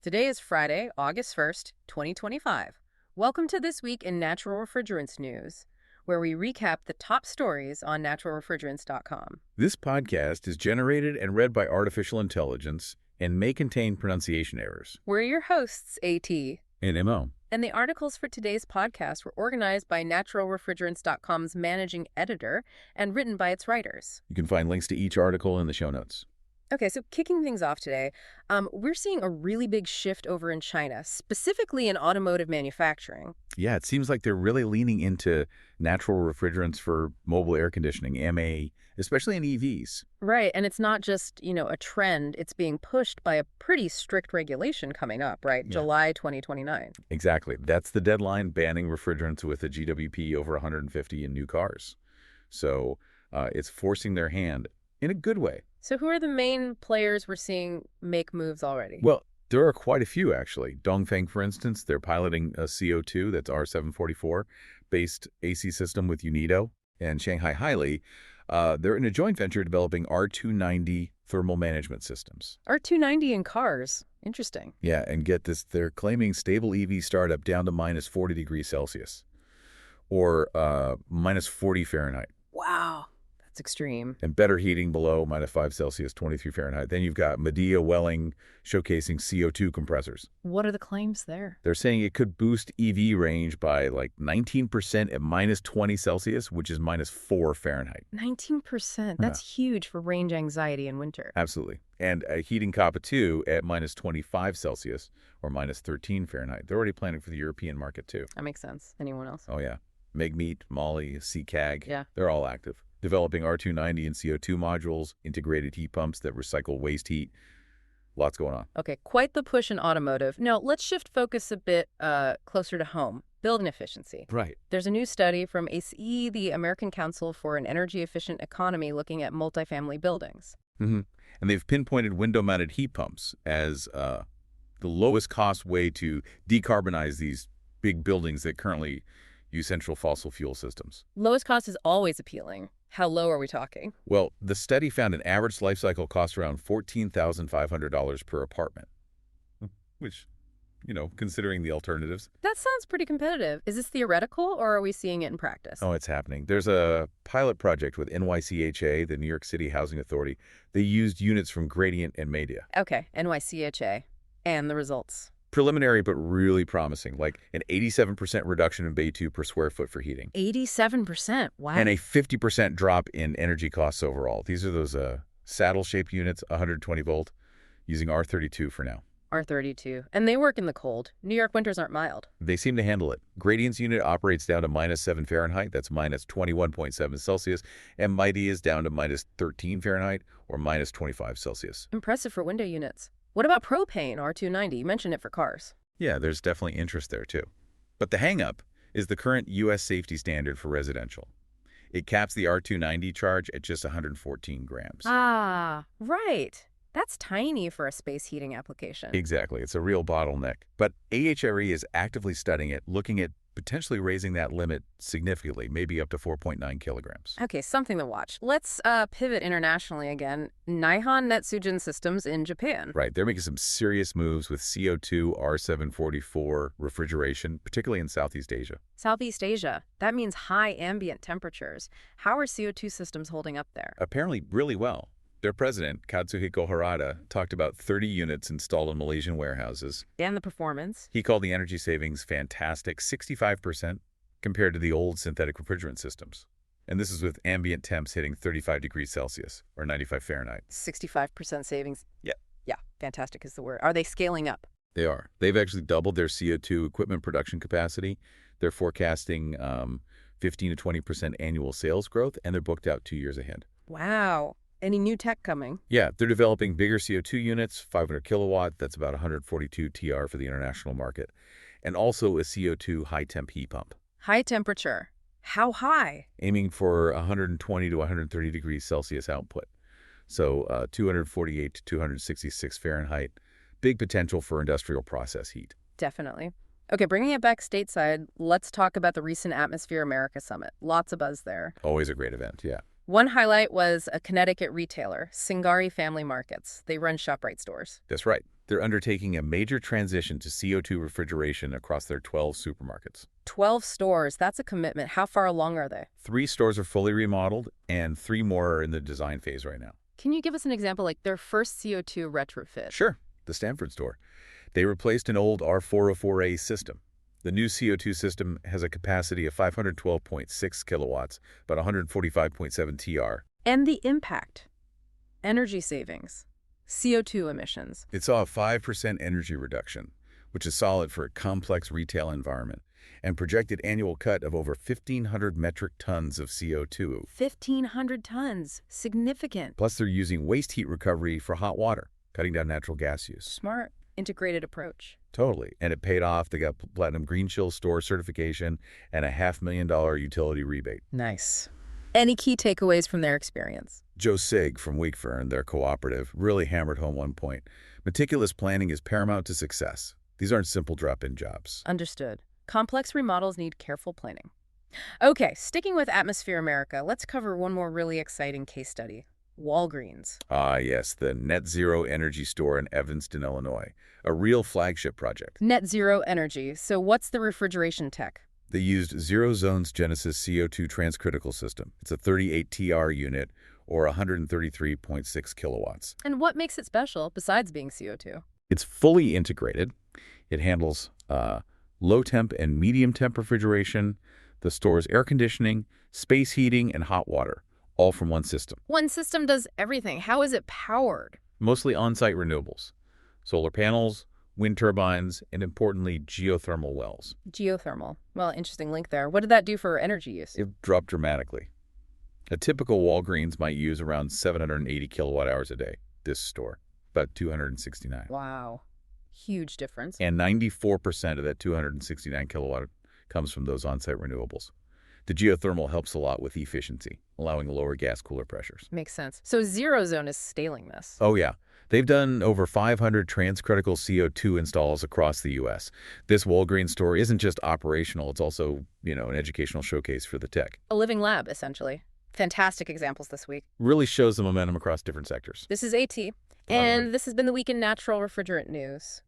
Today is Friday, August 1st, 2025. Welcome to This Week in Natural Refrigerants News, where we recap the top stories on naturalrefrigerants.com. This podcast is generated and read by artificial intelligence and may contain pronunciation errors. We're your hosts, AT. And MO. And the articles for today's podcast were organized by naturalrefrigerants.com's managing editor and written by its writers. You can find links to each article in the show notes. Okay, so kicking things off today, we're seeing a really big shift over in China, specifically in automotive manufacturing. Yeah, it seems like they're really leaning into natural refrigerants for mobile air conditioning, MA, especially in EVs. Right, and it's not just, a trend. It's being pushed by a pretty strict regulation coming up, right? Yeah. July 2029. Exactly. That's the deadline, banning refrigerants with a GWP over 150 in new cars. So it's forcing their hand in a good way. So who are the main players we're seeing make moves already? Well, there are quite a few, actually. Dongfeng, for instance, they're piloting a CO2, that's R744-based AC system with UNIDO. And Shanghai Highly, they're in a joint venture developing R290 thermal management systems. R290 in cars. Interesting. Yeah, and get this, they're claiming stable EV startup down to minus 40 degrees Celsius or minus 40 Fahrenheit. Wow. That's extreme. And better heating below minus 5 Celsius, 23 Fahrenheit. Then you've got Medea Welling showcasing CO2 compressors. What are the claims there? They're saying it could boost EV range by like 19% at minus 20 Celsius, which is minus 4 Fahrenheit. 19%. That's huge for range anxiety in winter. Absolutely. And a heating Kappa 2 at minus 25 Celsius or minus 13 Fahrenheit. They're already planning for the European market too. That makes sense. Anyone else? Oh, yeah. Megmeet, Molly, CCAG. Yeah. They're all active. Developing R290 and CO2 modules, integrated heat pumps that recycle waste heat. Lots going on. Okay, quite the push in automotive. Now, let's shift focus a bit closer to home. Building efficiency. Right. There's a new study from ACE, the American Council for an Energy-Efficient Economy, looking at multifamily buildings. Mm-hmm. And they've pinpointed window-mounted heat pumps as the lowest cost way to decarbonize these big buildings that currently use central fossil fuel systems. Lowest cost is always appealing. How low are we talking? Well, the study found an average life cycle cost around $14,500 per apartment, which, considering the alternatives. That sounds pretty competitive. Is this theoretical, or are we seeing it in practice? Oh, it's happening. There's a pilot project with NYCHA, the New York City Housing Authority. They used units from Gradient and Media. Okay, NYCHA. And the results? Preliminary, but really promising, like an 87% reduction in Bay 2 per square foot for heating. 87%? Wow. And a 50% drop in energy costs overall. These are those saddle-shaped units, 120 volt, using R32 for now. R32. And they work in the cold. New York winters aren't mild. They seem to handle it. Gradient's unit operates down to minus 7 Fahrenheit, that's minus 21.7 Celsius, and Mighty is down to minus 13 Fahrenheit, or minus 25 Celsius. Impressive for window units. What about propane, R290? You mentioned it for cars. Yeah, there's definitely interest there, too. But the hang-up is the current U.S. safety standard for residential. It caps the R290 charge at just 114 grams. Ah, right. That's tiny for a space heating application. Exactly. It's a real bottleneck. But AHRE is actively studying it, looking at potentially raising that limit significantly, maybe up to 4.9 kilograms. Okay, something to watch. Let's pivot internationally again. Nihon Netsujin Systems in Japan. Right. They're making some serious moves with CO2 R744 refrigeration, particularly in Southeast Asia. Southeast Asia. That means high ambient temperatures. How are CO2 systems holding up there? Apparently really well. Their president, Katsuhiko Harada, talked about 30 units installed in Malaysian warehouses. And the performance? He called the energy savings fantastic, 65% compared to the old synthetic refrigerant systems. And this is with ambient temps hitting 35 degrees Celsius or 95 Fahrenheit. 65% savings? Yeah. Yeah, fantastic is the word. Are they scaling up? They are. They've actually doubled their CO2 equipment production capacity. They're forecasting 15 to 20% annual sales growth, and they're booked out 2 years ahead. Wow. Any new tech coming? Yeah, they're developing bigger CO2 units, 500 kilowatt, that's about 142 TR for the international market, and also a CO2 high-temp heat pump. High temperature. How high? Aiming for 120 to 130 degrees Celsius output. So 248 to 266 Fahrenheit. Big potential for industrial process heat. Definitely. Okay, bringing it back stateside, let's talk about the recent Atmosphere America Summit. Lots of buzz there. Always a great event, yeah. One highlight was a Connecticut retailer, Singari Family Markets. They run ShopRite stores. That's right. They're undertaking a major transition to CO2 refrigeration across their 12 supermarkets. 12 stores, that's a commitment. How far along are they? 3 stores are fully remodeled, and 3 more are in the design phase right now. Can you give us an example, like their first CO2 retrofit? Sure, the Stanford store. They replaced an old R404A system. The new CO2 system has a capacity of 512.6 kilowatts, about 145.7 TR. And the impact. Energy savings. CO2 emissions. It saw a 5% energy reduction, which is solid for a complex retail environment, and projected annual cut of over 1,500 metric tons of CO2. 1,500 tons. Significant. Plus, they're using waste heat recovery for hot water, cutting down natural gas use. Smart. Integrated approach. Totally. And it paid off. They got Platinum Green Shield store certification and a $500,000 utility rebate. Nice. Any key takeaways from their experience? Joe Sig from Wakefern, their cooperative, really hammered home one point. Meticulous planning is paramount to success. These aren't simple drop-in jobs. Understood. Complex remodels need careful planning. Okay, sticking with Atmosphere America, let's cover one more really exciting case study. Walgreens. Ah, yes, the Net Zero Energy Store in Evanston, Illinois. A real flagship project. Net zero energy. So what's the refrigeration tech? They used Zero Zone's Genesis CO2 transcritical system. It's a 38 TR unit, or 133.6 kilowatts. And what makes it special besides being CO2? It's fully integrated. It handles low temp and medium temp refrigeration, the store's air conditioning, space heating, and hot water, all from one system. One system does everything. How is it powered? Mostly on-site renewables, solar panels, wind turbines, and importantly, geothermal wells. Geothermal. Well, interesting link there. What did that do for energy use? It dropped dramatically. A typical Walgreens might use around 780 kilowatt hours a day. This store, about 269. Wow. Huge difference. And 94% of that 269 kilowatt comes from those on-site renewables. The geothermal helps a lot with efficiency, allowing lower gas cooler pressures. Makes sense. So Zero Zone is scaling this. Oh, yeah. They've done over 500 transcritical CO2 installs across the U.S. This Walgreens store isn't just operational, it's also, an educational showcase for the tech. A living lab, essentially. Fantastic examples this week. Really shows the momentum across different sectors. This is AT, and this has been the Week in Natural Refrigerant News.